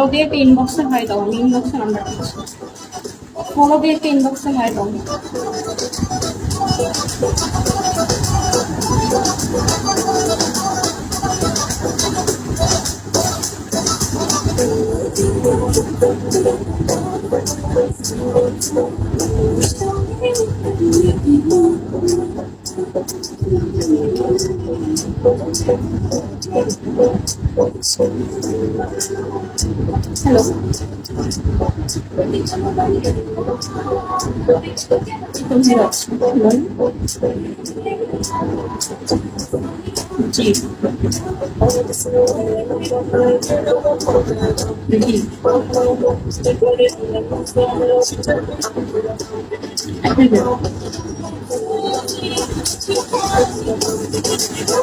Follow দিয়ে একটা ইনবক্সে হাই দাও, আমি ইনবক্সে নাম্বার দিচ্ছি। ফলো দিয়ে একটা ইনবক্সে হাই দাও। হ্যালো, কোথায় যাচ্ছি? জি জি,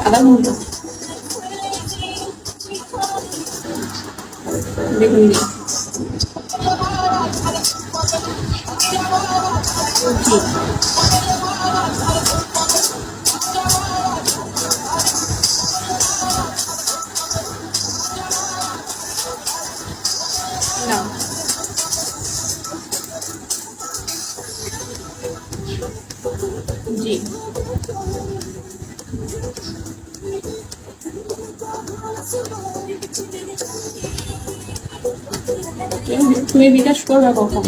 আধা ঘন্টা দেখুন। জি না, জি তুমি বিকাশ করবে কখন?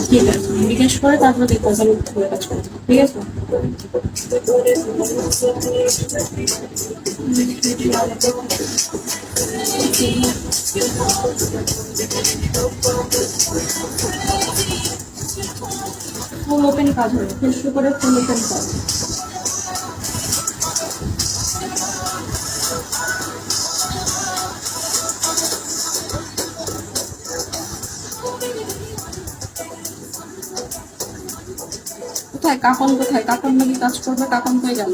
ঠিক আছে, বিকাশ করে তারপরে দেখবো আমি কাজ করবো, ঠিক আছে? ফুল ওপেন কাজ হবে, ফেসবুক করে ফুল ওপেন কাজ। কোথায় কাকন? কোথায় কাকন? নাকি কাজ করবে? কাকন হয়ে গেল।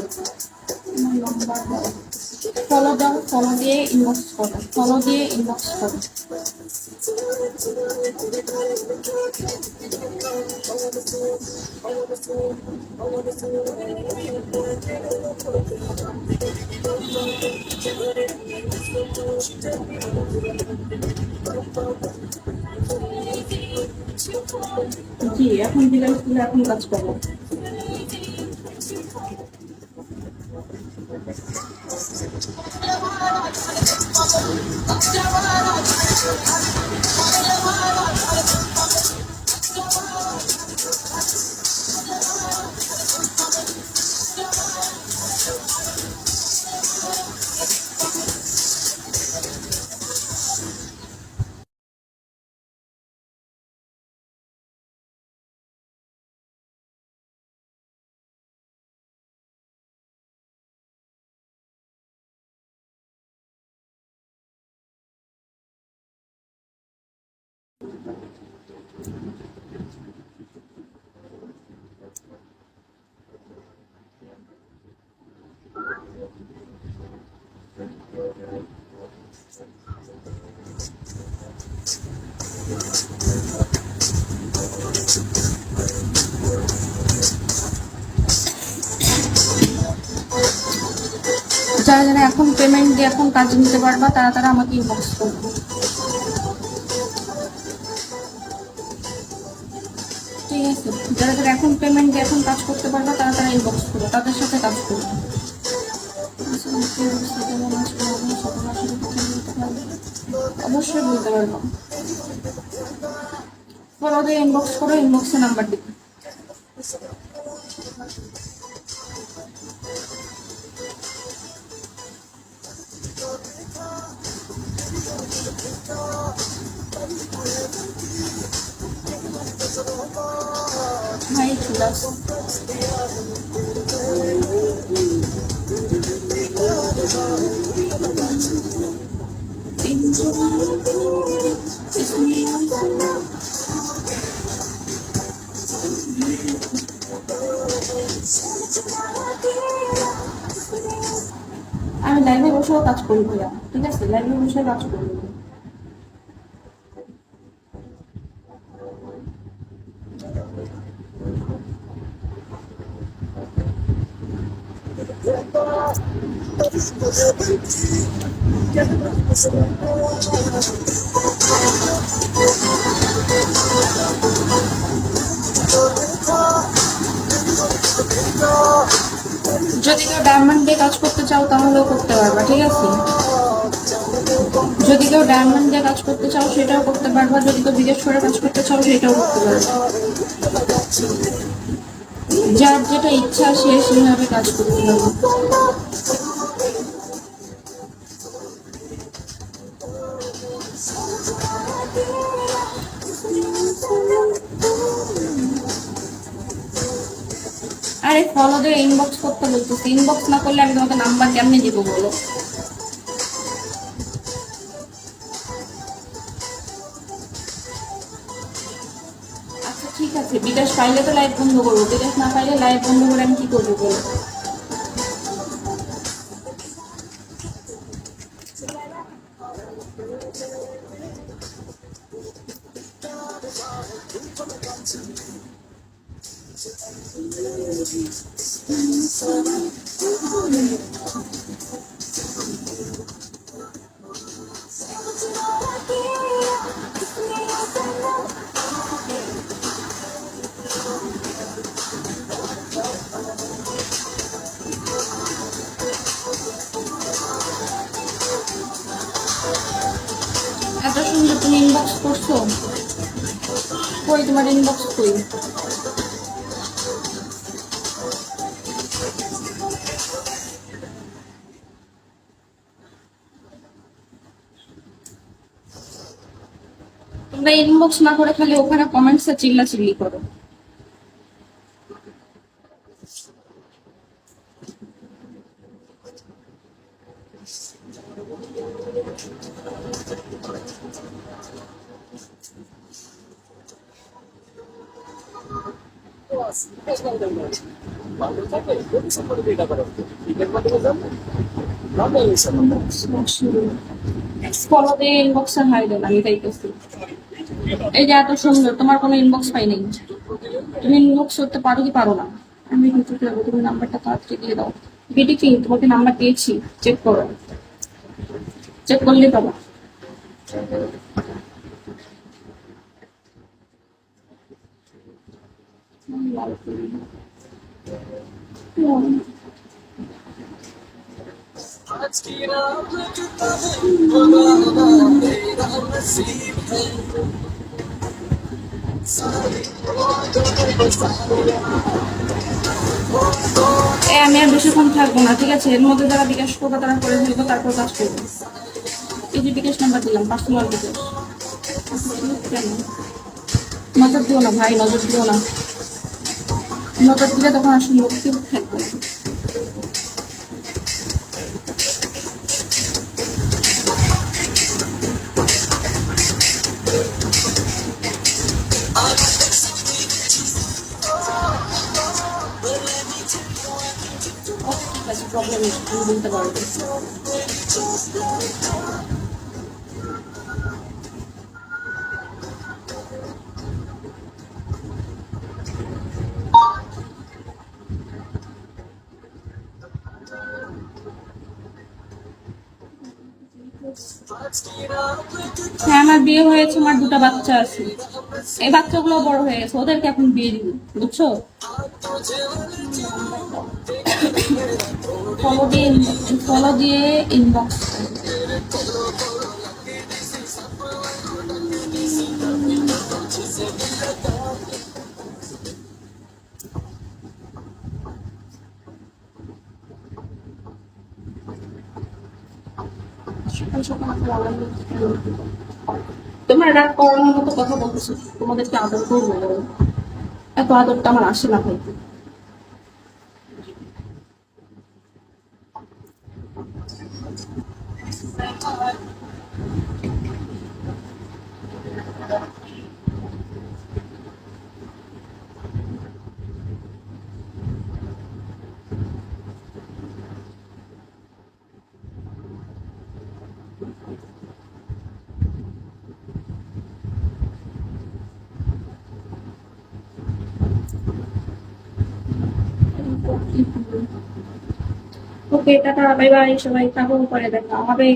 ফলো দাও, ফলো দিয়ে ইনবক্স করো, ফলো দিয়ে ইনবক্স করো। জি, এখন বিকাল স্কুলে এখন কাজ করবো। যারা যারা এখন পেমেন্ট দিয়ে এখন কাজ নিতে পারবা তারা তারা আমাকে ইনবক্স করবে, ঠিক আছে? যারা যারা এখন পেমেন্ট দিয়ে এখন কাজ করতে পারবা তারা তারা ইনবক্স করবে, তাদের সাথে কাজ করবে। অবশ্যই বলতে পারবো। ফলো দিয়ে ইনবক্স করো, ইনবক্সে নাম্বার দিবে। ভাই চলে আসো। আমি লাইভে বসেও কাজ করি ভাইয়া, ঠিক আছে? লাইভে বসে কাজ করি। যদি কেউ ডায়মন্ড দিয়ে কাজ করতে চাও তাহলেও করতে পারবা, ঠিক আছে? যদি কেউ ডায়মন্ড দিয়ে কাজ করতে চাও সেটাও করতে পারবা, যদি কেউ বিদেশ করে কাজ করতে চাও সেটাও করতে পারবা। যার যেটা ইচ্ছা সে সেভাবে কাজ করতে পারবে। আরে ফলো দিয়ে ইনবক্স করতে বলতেছি, ইনবক্স না করলে আমি তোমাকে নাম্বার কেমনে দিব বলো? আচ্ছা ঠিক আছে, বিদেশ পাইলে তো লাইভ বন্ধ করবো, বিদেশ না পাইলে লাইভ বন্ধ করে আমি কি করবো বলো? এত সুন্দর তুমি ইনবক্স করছো, কই তোমার ইনবক্স কই? তোমরা ইনবক্স না করে খালি ওখানে কমেন্টসে চিল্লাচিল্লি করো। ফলো দিয়ে ইনবক্সে হাই দেন, আমি তাই করছি। এই যে এত সুন্দর, তোমার কোনো ইনবক্স পাই নাই, তুমি ইনবক্স করতে পারো কি পারো না? আমি কিন্তু তুমি নাম্বারটা তাড়াতাড়ি দিয়ে দাও। বিটিপি তোমাকে নাম্বার দিয়েছি, চেক করো, চেক করলে পাবা। আমি আর বেশিক্ষণ থাকবো না, ঠিক আছে? এর মধ্যে যারা বিকাশ করবো তারা করে ফেলবো, তারপর কাজ করবো। এই যে বিকাশ নাম্বার দিলাম, পার্সোনাল বিকাশ। কেন নজর দিও না ভাই, নজর দিও না, নজর দিলে তখন আসলে লোক কেউ থাকবে। ঠিক আছে, প্রবলেম নেই, তুমি বলতে পারবে। হ্যাঁ আমার বিয়ে হয়েছে, আমার 2টা বাচ্চা আছে, এই বাচ্চাগুলো বড় হয়ে গেছে, ওদেরকে এখন বিয়ে দিব, বুঝছো? ফলো দিয়ে ইনবক্স। তোমরা রাগ করানোর মতো কথা বলতেছো, তোমাদেরকে আদর করবো, এত আদরটা আমার আসে না ভাই। ওকে টাটা, বাই বাই, সবাই থাকো, পরে দেখা হবে।